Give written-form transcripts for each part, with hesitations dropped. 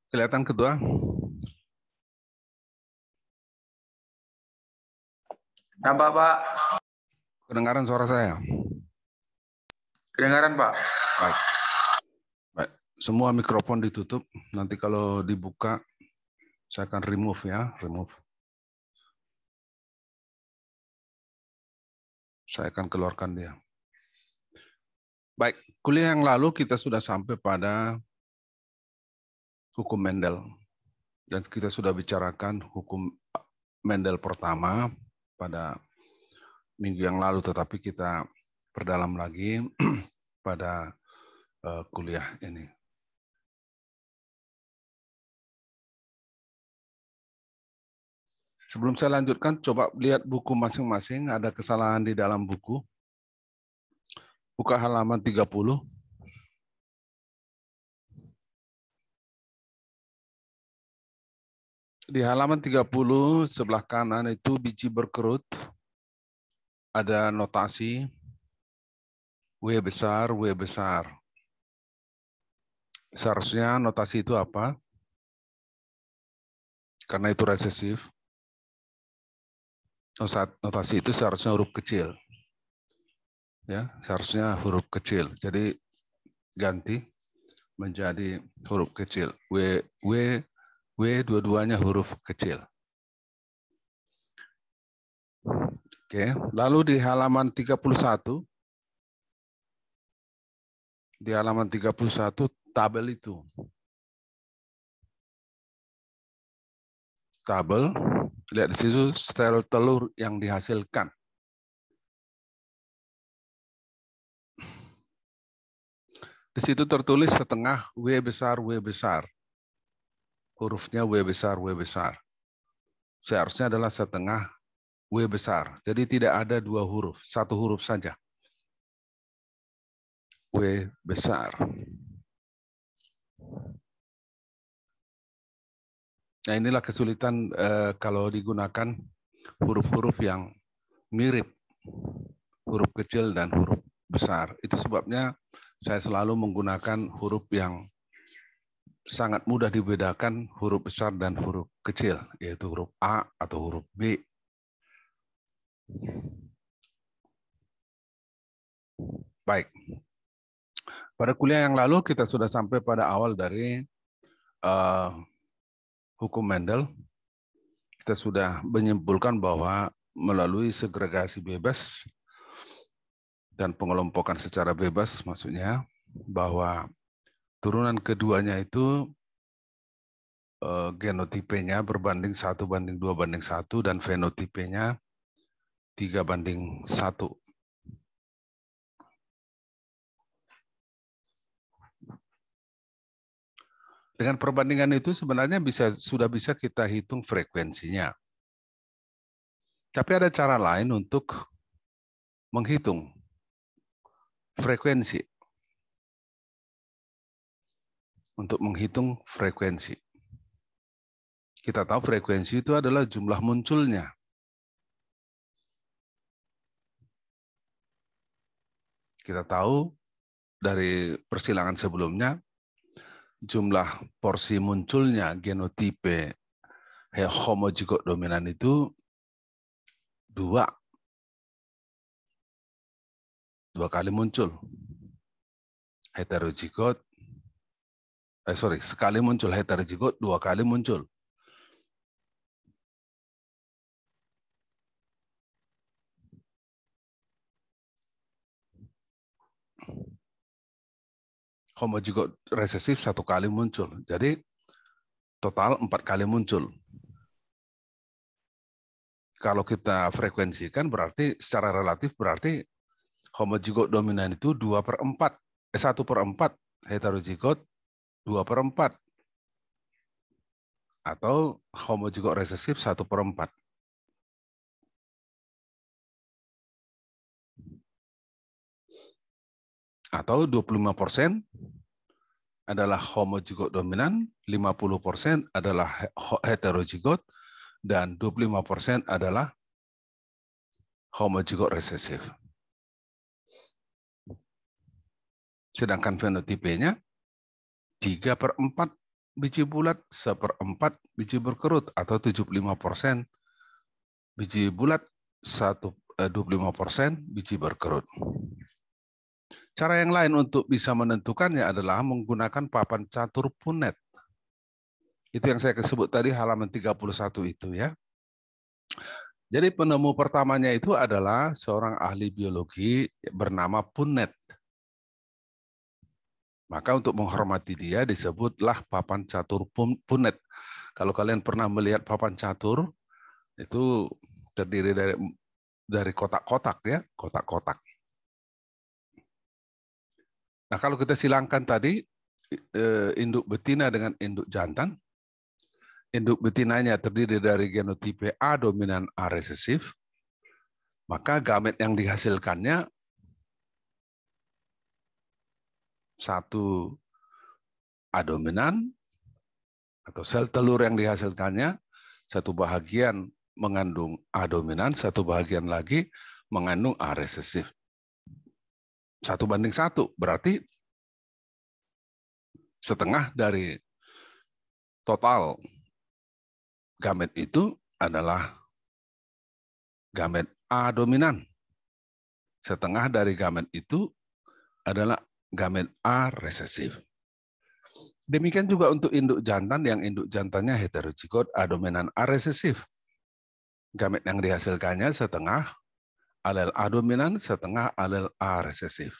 Kelihatan kedua? Nampak, Pak. Kedengaran suara saya? Kedengaran, Pak. Baik. Baik. Semua mikrofon ditutup. Nanti kalau dibuka, saya akan remove ya. Remove. Saya akan keluarkan dia. Baik. Kuliah yang lalu kita sudah sampai pada hukum Mendel. Dan kita sudah bicarakan hukum Mendel pertama pada minggu yang lalu, tetapi kita perdalam lagi pada kuliah ini. Sebelum saya lanjutkan, coba lihat buku masing-masing. Ada kesalahan di dalam buku. Buka halaman 30. Di halaman 30, sebelah kanan itu biji berkerut. Ada notasi W besar, W besar. Seharusnya notasi itu apa? Karena itu resesif. Notasi itu seharusnya huruf kecil. Ya, seharusnya huruf kecil. Jadi ganti menjadi huruf kecil. W dua-duanya huruf kecil. Oke, lalu di halaman 31. Di halaman 31 tabel itu. Tabel, lihat di situ sel telur yang dihasilkan. Di situ tertulis setengah W besar, W besar. Hurufnya W besar, W besar. Seharusnya adalah setengah W besar. Jadi tidak ada dua huruf, satu huruf saja. W besar. Nah, inilah kesulitan kalau digunakan huruf-huruf yang mirip. Huruf kecil dan huruf besar. Itu sebabnya saya selalu menggunakan huruf yang sangat mudah dibedakan, huruf besar dan huruf kecil, yaitu huruf A atau huruf B. Baik. Pada kuliah yang lalu kita sudah sampai pada awal dari hukum Mendel. Kita sudah menyimpulkan bahwa melalui segregasi bebas dan pengelompokan secara bebas, maksudnya bahwa turunan keduanya itu genotipenya berbanding 1:2:1 dan fenotipenya 3:1. Dengan perbandingan itu sebenarnya sudah bisa kita hitung frekuensinya. Tapi ada cara lain untuk menghitung frekuensi. Untuk menghitung frekuensi. Kita tahu frekuensi itu adalah jumlah munculnya. Kita tahu dari persilangan sebelumnya, jumlah porsi munculnya genotipe homozigot dominan itu 2 kali muncul. Heterozigot, sekali muncul. Heterozigot 2 kali muncul. Homozigot resesif 1 kali muncul. Jadi total 4 kali muncul. Kalau kita frekuensikan berarti secara relatif berarti homozigot dominan itu 1/4. Heterozigot 2/4. Atau homozigot resesif 1/4. Atau 25% adalah homozigot dominan, 50% adalah heterozigot, dan 25% adalah homozigot resesif. Sedangkan fenotipenya 3/4 biji bulat, 1/4 biji berkerut atau 75% biji bulat, 25% biji berkerut. Cara yang lain untuk bisa menentukannya adalah menggunakan papan catur Punnett. Itu yang saya sebut tadi halaman 31 itu ya. Jadi penemu pertamanya itu adalah seorang ahli biologi bernama Punnett. Maka untuk menghormati dia disebutlah papan catur Punnett. Kalau kalian pernah melihat papan catur, itu terdiri dari kotak-kotak ya, kotak-kotak. Nah kalau kita silangkan tadi induk betina dengan induk jantan, induk betinanya terdiri dari genotipe A dominan A resesif, maka gamet yang dihasilkannya satu A dominan, atau sel telur yang dihasilkannya satu bahagian mengandung A dominan, satu bahagian lagi mengandung A resesif. 1:1, berarti setengah dari total gamet itu adalah gamet A dominan. Setengah dari gamet itu adalah gamet A resesif. Demikian juga untuk induk jantan yang induk jantannya heterozigot A dominan A resesif. Gamet yang dihasilkannya setengah alel A dominan, setengah alel A resesif.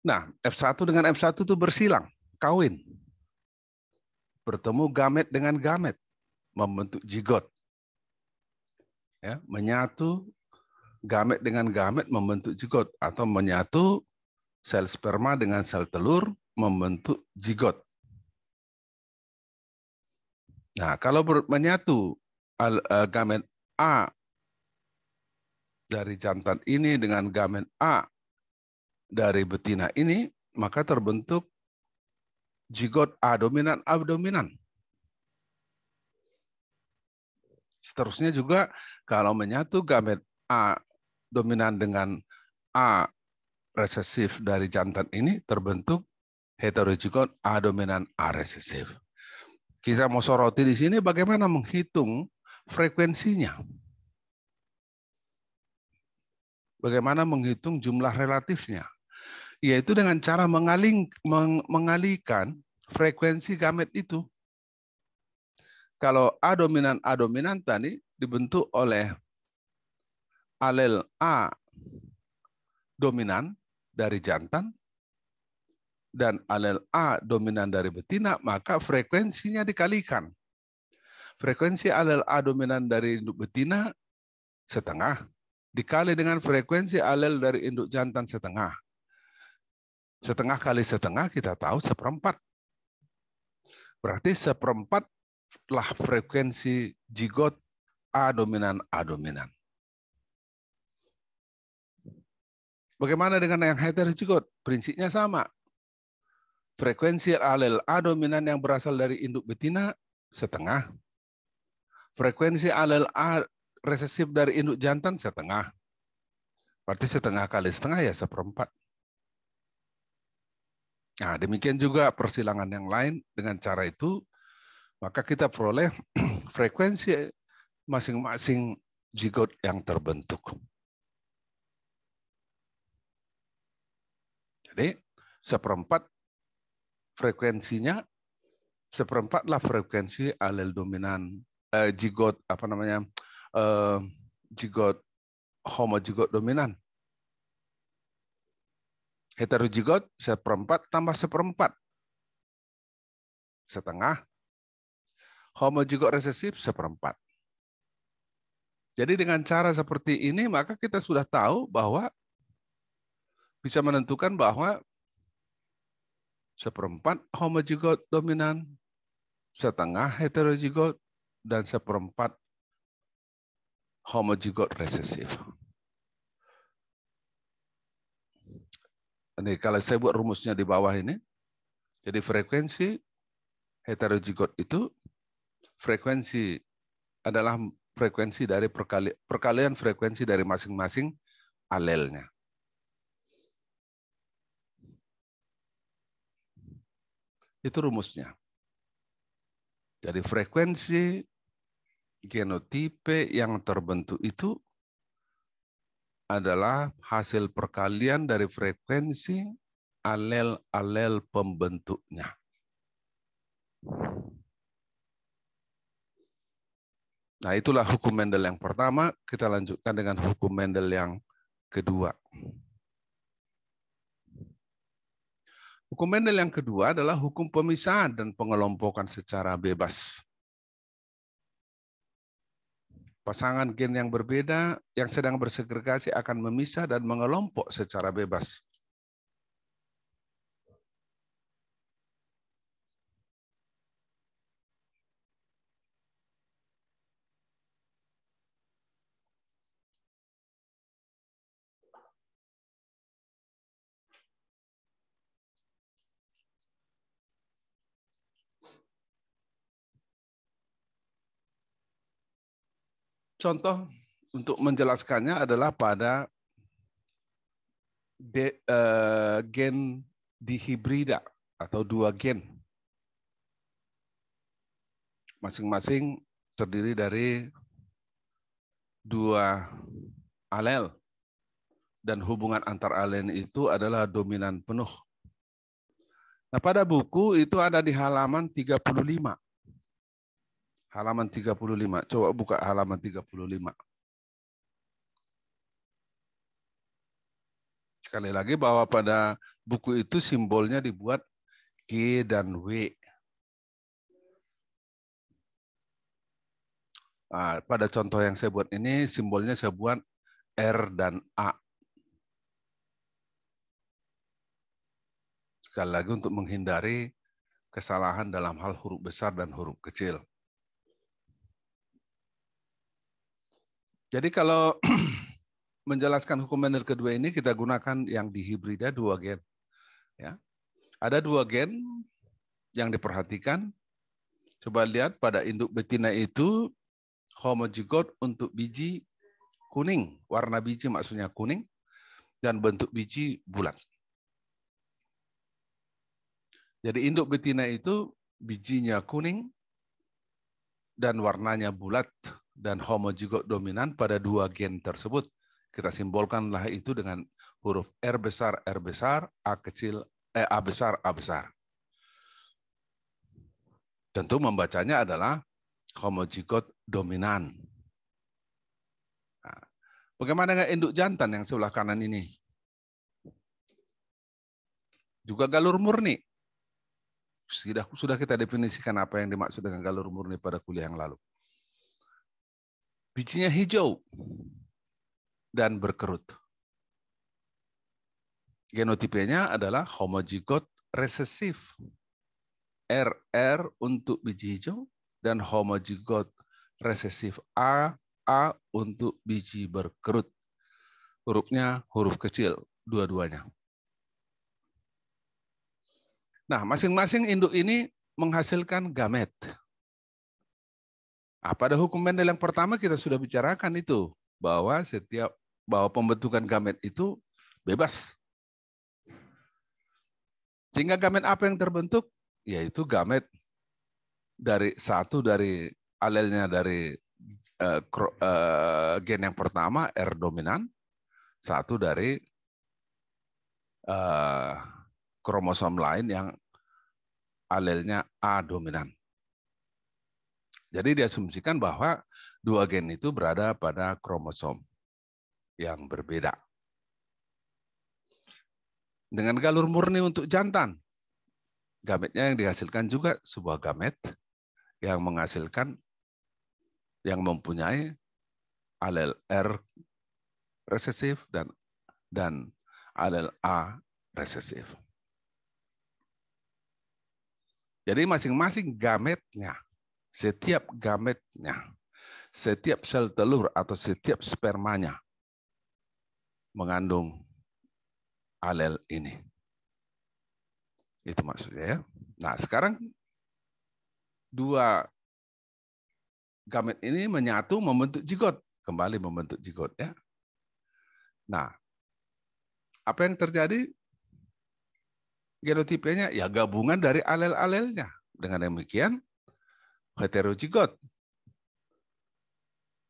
Nah, F1 dengan F1 itu bersilang, kawin. Bertemu gamet dengan gamet, membentuk zigot. Ya, menyatu gamet dengan gamet membentuk zigot, atau menyatu sel sperma dengan sel telur membentuk zigot. Nah, kalau menyatu gamet A dari jantan ini dengan gamet A dari betina ini, maka terbentuk zigot A dominan A dominan. Seterusnya juga kalau menyatu gamet A dominan dengan A resesif dari jantan ini terbentuk heterozigot A dominan A resesif. Kita mau soroti di sini bagaimana menghitung frekuensinya. Bagaimana menghitung jumlah relatifnya. Yaitu dengan cara mengalihkan frekuensi gamet itu. Kalau A dominan tadi dibentuk oleh alel A dominan dari jantan dan alel A dominan dari betina, maka frekuensinya dikalikan. Frekuensi alel A dominan dari induk betina setengah dikali dengan frekuensi alel dari induk jantan setengah. Setengah kali setengah kita tahu 1/4. Berarti 1/4 lah frekuensi zigot A dominan A dominan. Bagaimana dengan yang heterozigot? Prinsipnya sama. Frekuensi alel A dominan yang berasal dari induk betina setengah. Frekuensi alel A resesif dari induk jantan setengah. Berarti setengah kali setengah ya 1/4. Nah, demikian juga persilangan yang lain dengan cara itu, maka kita peroleh frekuensi masing-masing zigot yang terbentuk. Jadi 1/4 frekuensinya, 1/4 lah frekuensi alel dominan zigot zigot homozigot dominan. Heterozigot 1/4 tambah 1/4 setengah. Homozigot resesif 1/4. Jadi dengan cara seperti ini maka kita sudah tahu bahwa bisa menentukan bahwa 1/4 homozigot dominan, setengah heterozigot, dan 1/4 homozigot resesif. Ini kalau saya buat rumusnya di bawah ini, jadi frekuensi heterozigot itu frekuensi adalah frekuensi dari perkalian frekuensi dari masing-masing alelnya. Itu rumusnya. Jadi frekuensi genotipe yang terbentuk itu adalah hasil perkalian dari frekuensi alel-alel pembentuknya. Nah, itulah hukum Mendel yang pertama. Kita lanjutkan dengan hukum Mendel yang kedua. Hukum Mendel yang kedua adalah hukum pemisahan dan pengelompokan secara bebas. Pasangan gen yang berbeda yang sedang bersegregasi akan memisah dan mengelompok secara bebas. Contoh untuk menjelaskannya adalah pada gen dihibrida atau dua gen. Masing-masing terdiri dari dua alel. Dan hubungan antar alel itu adalah dominan penuh. Nah, pada buku itu ada di halaman 35. Halaman 35. Coba buka halaman 35. Sekali lagi bahwa pada buku itu simbolnya dibuat G dan W. Nah, pada contoh yang saya buat ini simbolnya saya buat R dan A. Sekali lagi untuk menghindari kesalahan dalam hal huruf besar dan huruf kecil. Jadi kalau menjelaskan hukum Mendel kedua ini kita gunakan yang dihibrida dua gen. Ya. Ada dua gen yang diperhatikan. Coba lihat pada induk betina itu homozigot untuk biji kuning. Warna biji maksudnya kuning. Dan bentuk biji bulat. Jadi induk betina itu bijinya kuning dan warnanya bulat dan homozigot dominan pada dua gen tersebut. Kita simbolkanlah itu dengan huruf R besar, A kecil, A besar, A besar. Tentu membacanya adalah homozigot dominan. Nah, bagaimana dengan induk jantan yang sebelah kanan ini? Juga galur murni. Sudah kita definisikan apa yang dimaksud dengan galur murni pada kuliah yang lalu. Bijinya hijau dan berkerut. Genotipenya adalah homozigot resesif. RR untuk biji hijau dan homozigot resesif A untuk biji berkerut. Hurufnya huruf kecil, dua-duanya. Nah, masing-masing induk ini menghasilkan gamet. Nah, pada hukum Mendel yang pertama kita sudah bicarakan itu bahwa pembentukan gamet itu bebas. Sehingga gamet apa yang terbentuk? Yaitu gamet dari alelnya dari gen yang pertama R dominan, satu dari kromosom lain yang alelnya A dominan. Jadi diasumsikan bahwa dua gen itu berada pada kromosom yang berbeda. Dengan galur murni untuk jantan, gametnya yang dihasilkan juga sebuah gamet yang menghasilkan, yang mempunyai alel R resesif dan alel A resesif. Jadi masing-masing gametnya, setiap sel telur atau setiap spermanya mengandung alel ini. Itu maksudnya ya. Nah, sekarang dua gamet ini menyatu membentuk zigot, kembali membentuk zigot ya. Nah, apa yang terjadi? Genotipenya ya gabungan dari alel-alelnya. Dengan demikian heterozigot.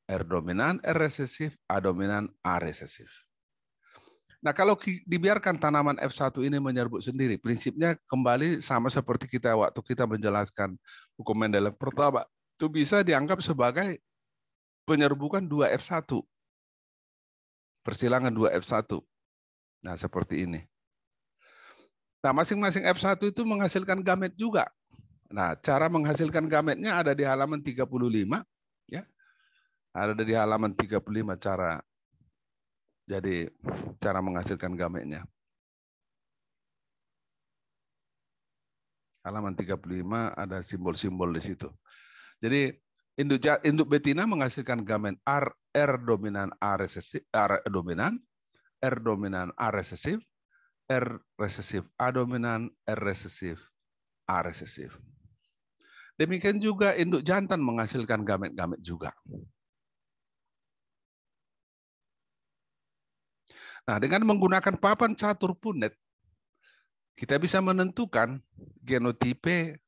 R dominan, R resesif, A dominan, A resesif. Nah, kalau dibiarkan tanaman F1 ini menyerbuk sendiri, prinsipnya kembali sama seperti waktu kita menjelaskan hukum Mendel pertama. Itu bisa dianggap sebagai penyerbukan 2F1. Persilangan 2F1. Nah, seperti ini. Nah, masing-masing F1 itu menghasilkan gamet juga. Nah, cara menghasilkan gametnya ada di halaman 35. Ya. Ada di halaman 35 cara. Jadi, cara menghasilkan gametnya. Halaman 35 ada simbol-simbol di situ. Jadi, induk betina menghasilkan gamet R dominan A resesif, R dominan, R dominan A resesif, R resesif A dominan, R resesif A resesif. Demikian juga induk jantan menghasilkan gamet-gamet juga. Nah, dengan menggunakan papan catur Punnett, kita bisa menentukan genotipe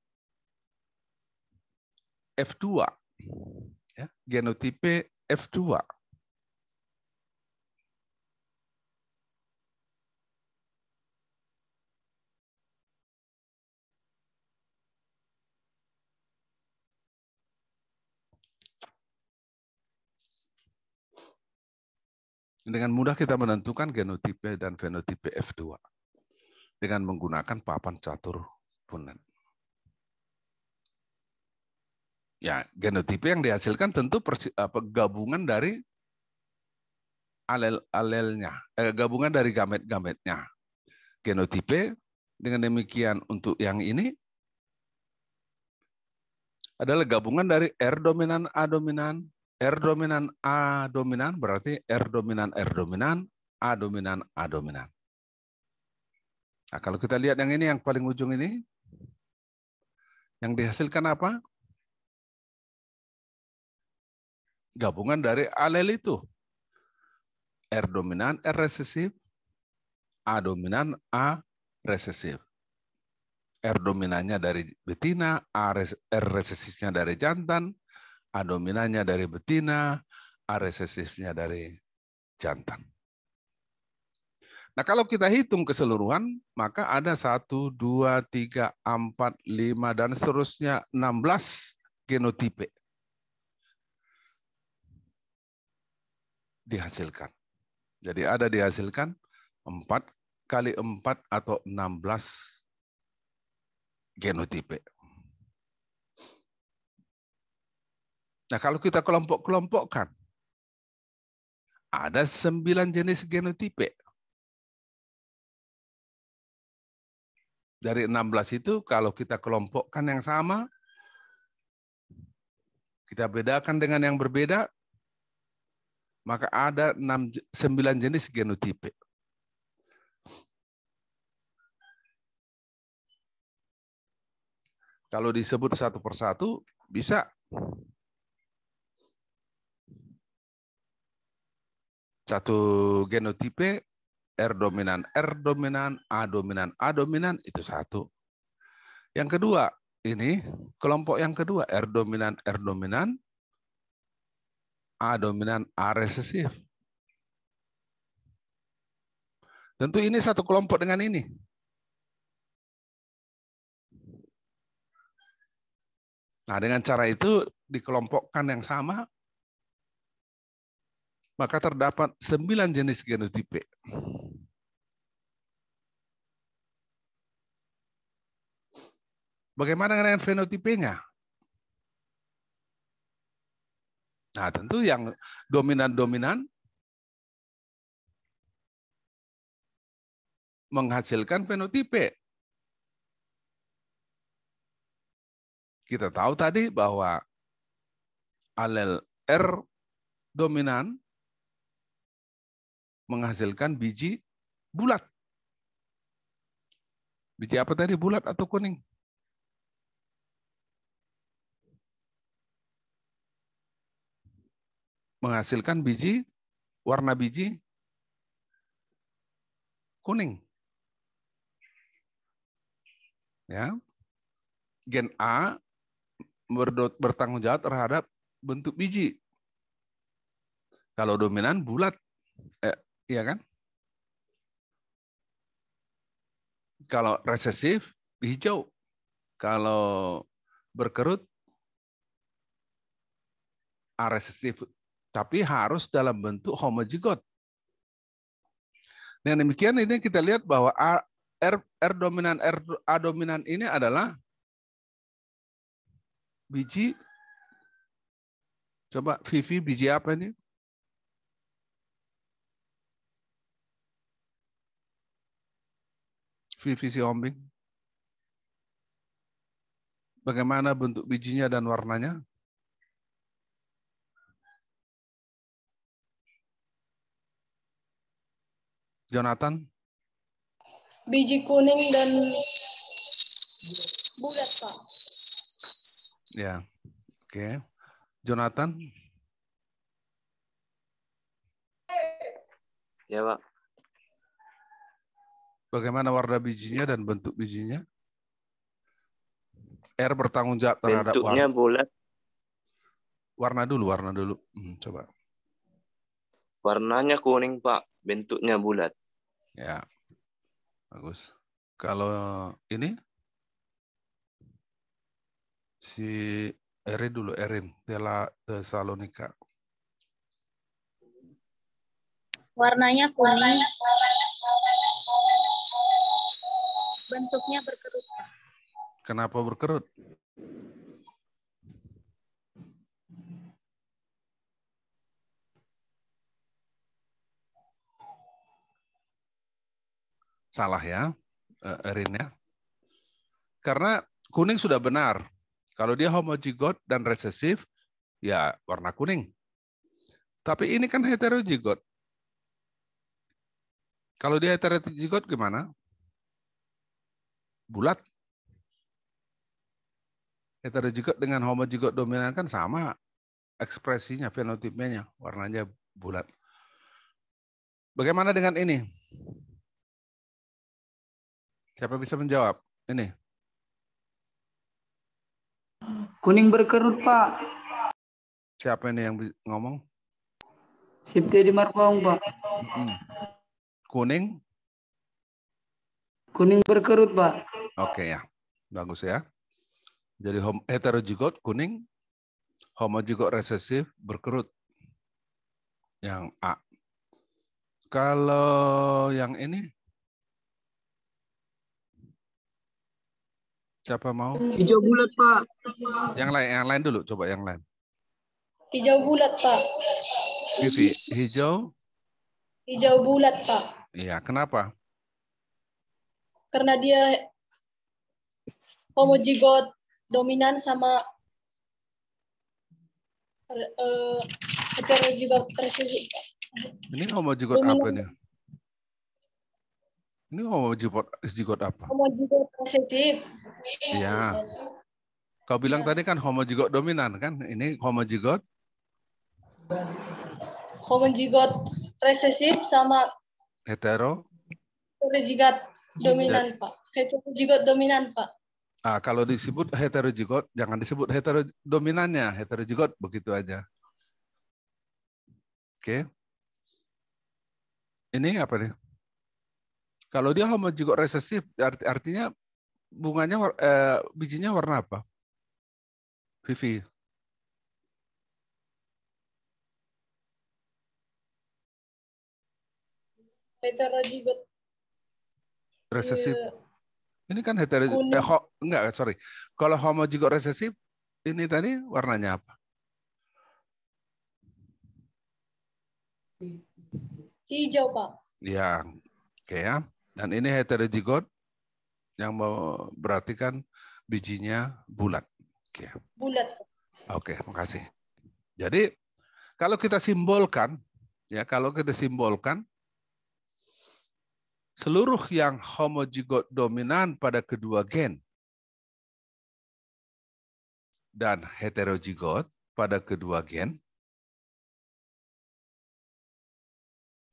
F2. Ya, genotipe F2. Dengan mudah kita menentukan genotipe dan fenotipe F2 dengan menggunakan papan catur Punnett. Ya, genotipe yang dihasilkan tentu gabungan dari alel-alelnya, gabungan dari gamet-gametnya. Genotipe dengan demikian untuk yang ini adalah gabungan dari R dominan A dominan, R dominan A dominan berarti R dominan R dominan, A dominan A dominan. Nah, kalau kita lihat yang ini yang paling ujung ini, yang dihasilkan apa? Gabungan dari alel itu. R dominan R resesif, A dominan A resesif. R dominannya dari betina, R resesifnya dari jantan, A dominannya dari betina, A resesifnya dari jantan. Nah, kalau kita hitung keseluruhan, maka ada 1, 2, 3, 4, 5, dan seterusnya 16 genotipe dihasilkan. Jadi ada dihasilkan 4 kali 4 atau 16 genotipe. Nah, kalau kita kelompok-kelompokkan, ada 9 jenis genotipe. Dari 16 itu, kalau kita kelompokkan yang sama, kita bedakan dengan yang berbeda, maka ada 9 jenis genotipe. Kalau disebut satu persatu, bisa. Satu genotipe, R dominan, A dominan, A dominan, itu satu. Yang kedua, ini kelompok yang kedua, R dominan, A dominan, A resesif. Tentu ini satu kelompok dengan ini. Nah, dengan cara itu dikelompokkan yang sama, maka terdapat 9 jenis genotipe. Bagaimana dengan fenotipenya? Nah, tentu yang dominan-dominan menghasilkan fenotipe. Kita tahu tadi bahwa alel R dominan menghasilkan biji bulat. Biji apa tadi, bulat atau kuning? Menghasilkan biji, warna biji kuning. Ya. Gen A bertanggung jawab terhadap bentuk biji. Kalau dominan bulat, iya kan? Kalau resesif hijau. Kalau berkerut aresesif. Tapi harus dalam bentuk homozigot. Dengan demikian ini kita lihat bahwa R dominan A dominan ini adalah biji. Coba Vivi, biji apa ini? Vivi si Ombing. Bagaimana bentuk bijinya dan warnanya? Jonathan? Biji kuning dan bulat, Pak. Ya, oke. Jonathan? Ya, Pak. Bagaimana warna bijinya dan bentuk bijinya? R bertanggung jawab terhadap Bentuknya bulat. Warna dulu. Coba. Warnanya kuning, Pak. Bentuknya bulat. Ya, bagus. Kalau ini si Erin dulu, Tesalonika. Warnanya kuning. Bentuknya berkerut. Kenapa berkerut? Salah ya, Erin ya. Karena kuning sudah benar. Kalau dia homozigot dan resesif, ya warna kuning. Tapi ini kan heterozigot. Kalau dia heterozigot gimana? Bulat. Heterozigot dengan homozigot dominan kan sama ekspresinya, fenotipnya, warnanya bulat. Bagaimana dengan ini? Siapa bisa menjawab? Ini. Kuning berkerut, Pak. Siapa ini yang ngomong? Sipti di Marpaung, Pak. Kuning? Kuning berkerut, Pak. Oke ya, bagus ya. Jadi heterozigot kuning, homozigot resesif berkerut. Yang A. Kalau yang ini? Siapa mau? Hijau bulat, Pak. Yang lain dulu, coba yang lain. Hijau bulat, Pak. Vivi, hijau? Hijau bulat, Pak. Iya, kenapa? Karena dia homozigot dominan sama heterozigot resesif. Ini homozigot apa nih? Ini homozigot apa? Homozigot resesif. Iya. Kau bilang tadi kan homozigot dominan kan? Ini homozigot? Homozigot resesif sama heterozigot dominan, Pak. Heterozigot dominan, Pak. Kalau disebut heterozigot, jangan disebut heterodominannya, heterozigot begitu aja. Oke. Ini apa nih? Kalau dia homozigot resesif, artinya bunganya, bijinya warna apa? Vivi. Heterozigot Resesif. Ini kan heterozigot. Enggak, sorry. Kalau homozigot resesif, ini tadi warnanya apa? hijau, Pak. Ya, oke ya. Dan ini heterozigot yang berarti kan bijinya bulat. Oke. Bulat. Oke, makasih. Jadi kalau kita simbolkan, seluruh yang homozigot dominan pada kedua gen dan heterozigot pada kedua gen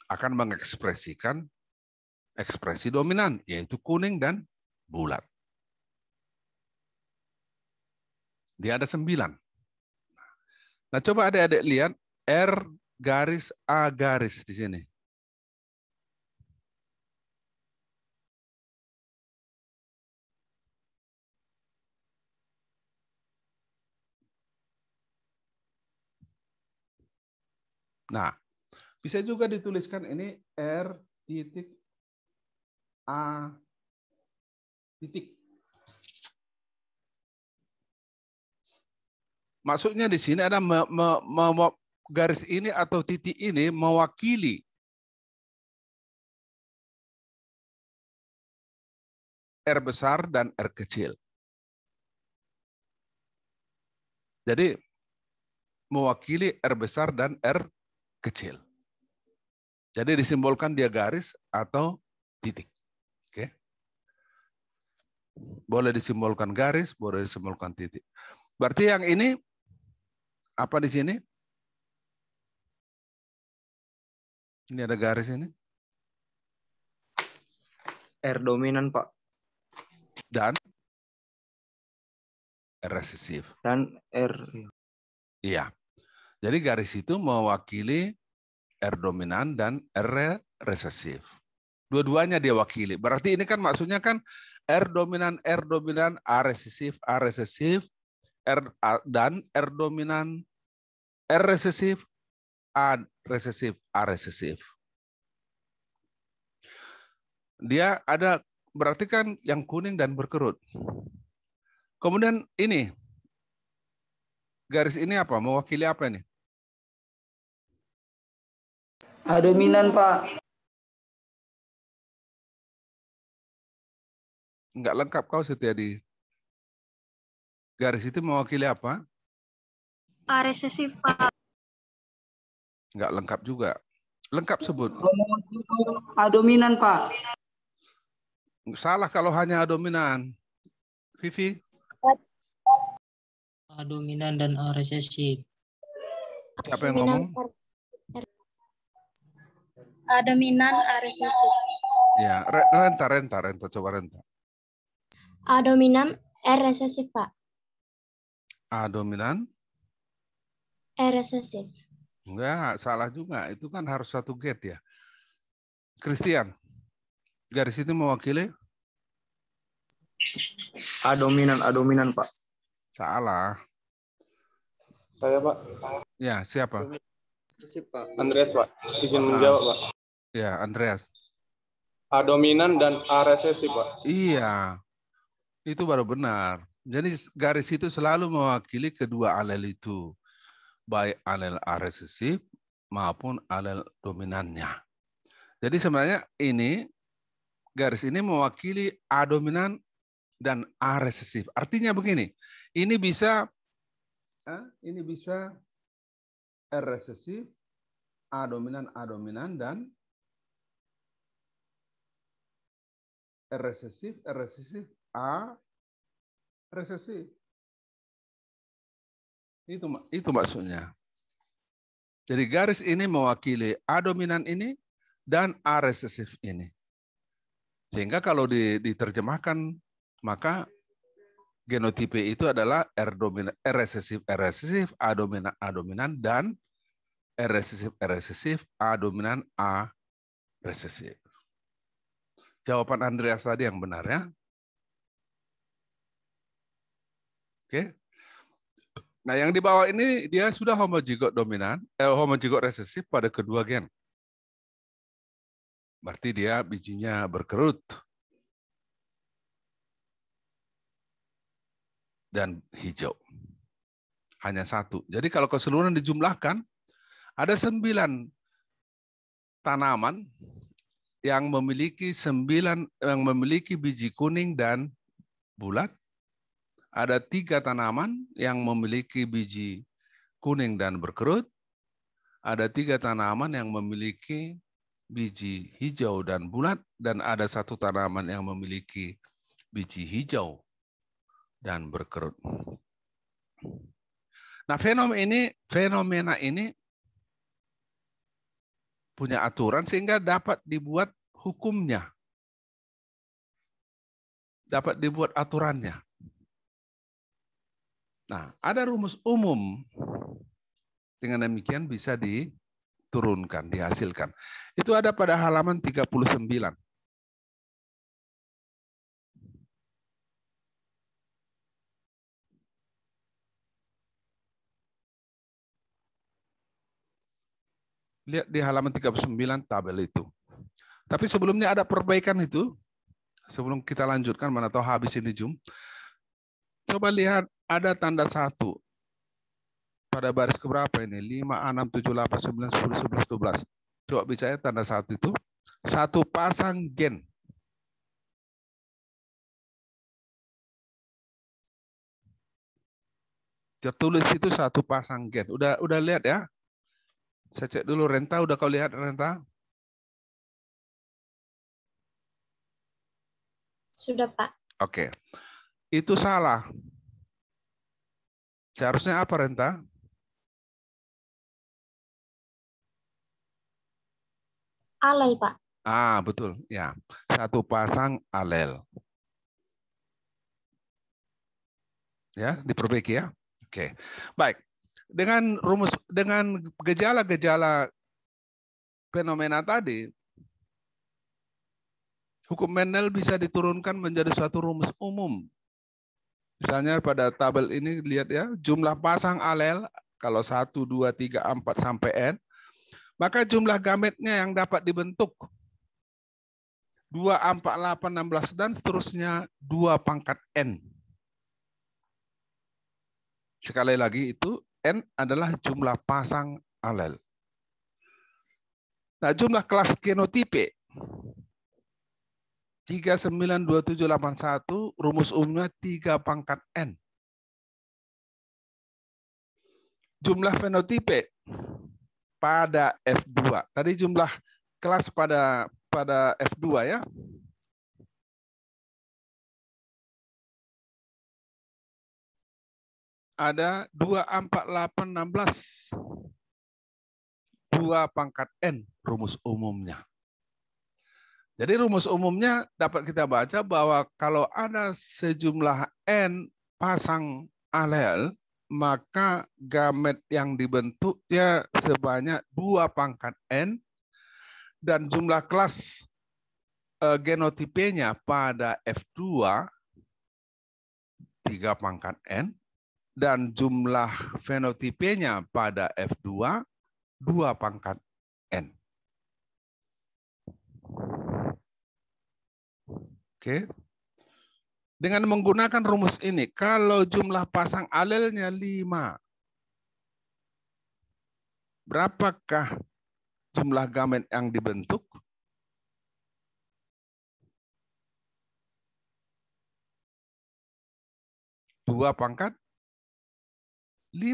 akan mengekspresikan ekspresi dominan, yaitu kuning dan bulat. Dia ada 9. Nah, coba adik-adik lihat R garis A garis di sini. Nah, bisa juga dituliskan ini R titik A titik. Maksudnya di sini ada garis ini atau titik ini mewakili R besar dan R kecil. Jadi mewakili R besar dan R kecil. Jadi disimbolkan dia garis atau titik. Oke. Boleh disimbolkan garis, boleh disimbolkan titik. Berarti yang ini apa di sini? Ini ada garis ini. R dominan, Pak. Dan R resesif. Dan R. Iya. Jadi garis itu mewakili R dominan dan R resesif. Dua-duanya dia wakili. Berarti ini kan maksudnya kan R dominan, A resesif, dan R dominan, R resesif, A resesif. Dia ada, berarti kan yang kuning dan berkerut. Kemudian ini, garis ini apa? Mewakili apa ini? A dominan, Pak. Enggak lengkap kau Setiadi. Garis itu mewakili apa? A resesif, Pak. Enggak lengkap juga. Lengkap sebut. A dominan, Pak. Salah kalau hanya A dominan. Vivi? A dominan dan A resesif. Siapa yang ngomong? A dominan, A resesif. Ya, renta. Coba renta. A dominan, R resesif, Pak. A dominan? R resesif. Enggak, salah juga. Itu kan harus satu gate ya. Christian, garis itu mewakili? A dominan, Pak. Salah. Saya, Pak. Ya, siapa? Andreas, Pak. Izin menjawab, Pak. Ya, Andreas. A dominan dan A resesif, Pak. Iya, itu baru benar. Jadi garis itu selalu mewakili kedua alel itu. Baik alel A resesif maupun alel dominannya. Jadi sebenarnya ini, garis ini mewakili A dominan dan A resesif. Artinya begini, ini bisa R resesif, A dominan, dan R resesif, A resesif. Itu maksudnya. Jadi garis ini mewakili A dominan ini dan A resesif ini. Sehingga kalau diterjemahkan, maka genotipe itu adalah R resesif, A dominan, dan R resesif, A dominan, A resesif. Jawaban Andreas tadi yang benar ya. Oke. Nah, yang di bawah ini dia sudah homozigot dominan, homozigot resesif pada kedua gen. Berarti dia bijinya berkerut. Dan hijau. Hanya satu. Jadi kalau keseluruhan dijumlahkan, ada 9 tanaman yang memiliki biji kuning dan bulat. Ada 3 tanaman yang memiliki biji kuning dan berkerut. Ada 3 tanaman yang memiliki biji hijau dan bulat. Dan ada 1 tanaman yang memiliki biji hijau dan berkerut. Nah, fenomena ini punya aturan sehingga dapat dibuat hukumnya. Dapat dibuat aturannya. Nah, ada rumus umum. Dengan demikian bisa diturunkan, dihasilkan. Itu ada pada halaman 39. Lihat di halaman 39 tabel itu. Tapi sebelumnya ada perbaikan itu. Sebelum kita lanjutkan, mana tahu habis ini Zoom. Coba lihat ada tanda 1. Pada baris keberapa ini? 5, 6, 7, 8, 9, 10, 11, 12. Coba bicara tanda 1 itu. Satu pasang gen. Tertulis itu satu pasang gen. Udah lihat ya? Saya cek dulu Renta. Udah kau lihat Renta? Sudah, Pak. Oke. Itu salah. Seharusnya apa Renta? Alel, Pak. Ah, betul. Ya. Satu pasang alel. Ya, diperbaiki ya. Oke. Baik. Dengan gejala-gejala fenomena tadi, hukum Mendel bisa diturunkan menjadi suatu rumus umum. Misalnya pada tabel ini lihat ya, jumlah pasang alel kalau 1, 2, 3, 4 sampai N, maka jumlah gametnya yang dapat dibentuk 2, 4, 8, 16 dan seterusnya 2 pangkat N. Sekali lagi itu N adalah jumlah pasang alel. Nah, jumlah kelas genotipe 392781 rumus umumnya 3 pangkat N. Jumlah fenotipe pada F2. Tadi jumlah kelas pada F2 ya. Ada 2, 4, 8, 16. 2 pangkat N rumus umumnya. Jadi rumus umumnya dapat kita baca bahwa kalau ada sejumlah N pasang alel, maka gamet yang dibentuknya sebanyak 2 pangkat N dan jumlah kelas genotipenya pada F2 3 pangkat N dan jumlah fenotipenya pada F2 2 pangkat N. Oke. Dengan menggunakan rumus ini, kalau jumlah pasang alelnya 5, berapakah jumlah gamet yang dibentuk? Dua pangkat 5.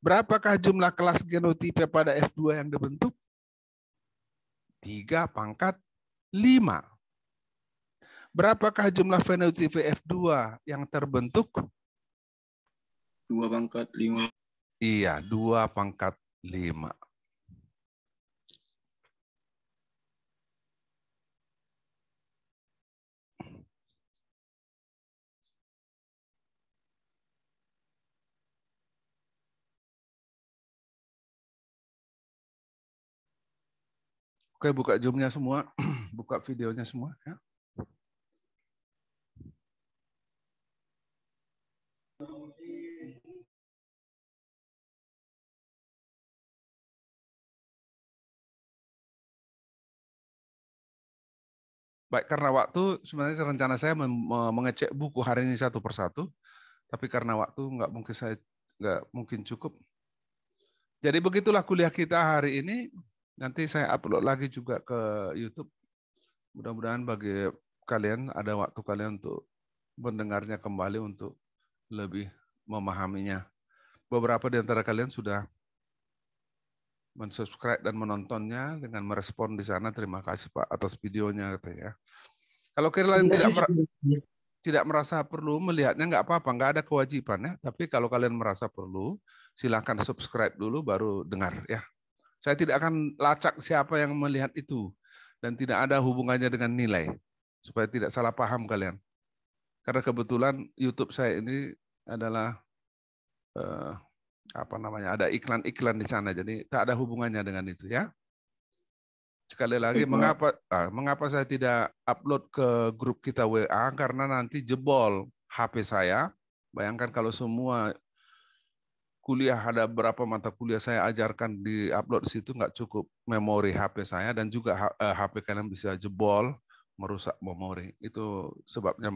Berapakah jumlah kelas genotipe pada F2 yang dibentuk? 3 pangkat 5. Berapakah jumlah fenotipe F2 yang terbentuk? 2 pangkat 5. Iya, 2 pangkat 5. Oke, buka Zoom-nya semua, buka videonya semua ya. Baik, karena waktu sebenarnya rencana saya mengecek buku hari ini satu persatu, tapi karena waktu nggak mungkin cukup. Jadi begitulah kuliah kita hari ini. Nanti saya upload lagi juga ke YouTube. Mudah-mudahan bagi kalian ada waktu kalian untuk mendengarnya kembali untuk lebih memahaminya. Beberapa di antara kalian sudah mensubscribe dan menontonnya dengan merespon di sana. Terima kasih Pak atas videonya ya. Kalau kalian tidak merasa perlu melihatnya nggak apa-apa, nggak ada kewajiban ya. Tapi kalau kalian merasa perlu, silakan subscribe dulu baru dengar ya. Saya tidak akan lacak siapa yang melihat itu dan tidak ada hubungannya dengan nilai supaya tidak salah paham kalian. Karena kebetulan YouTube saya ini adalah apa namanya, ada iklan-iklan di sana, jadi tak ada hubungannya dengan itu ya. Sekali lagi, mengapa saya tidak upload ke grup kita WA, karena nanti jebol HP saya. Bayangkan kalau semua kuliah, ada berapa mata kuliah saya ajarkan di upload di situ, nggak cukup memori HP saya, dan juga HP kalian bisa jebol, merusak memori. Itu sebabnya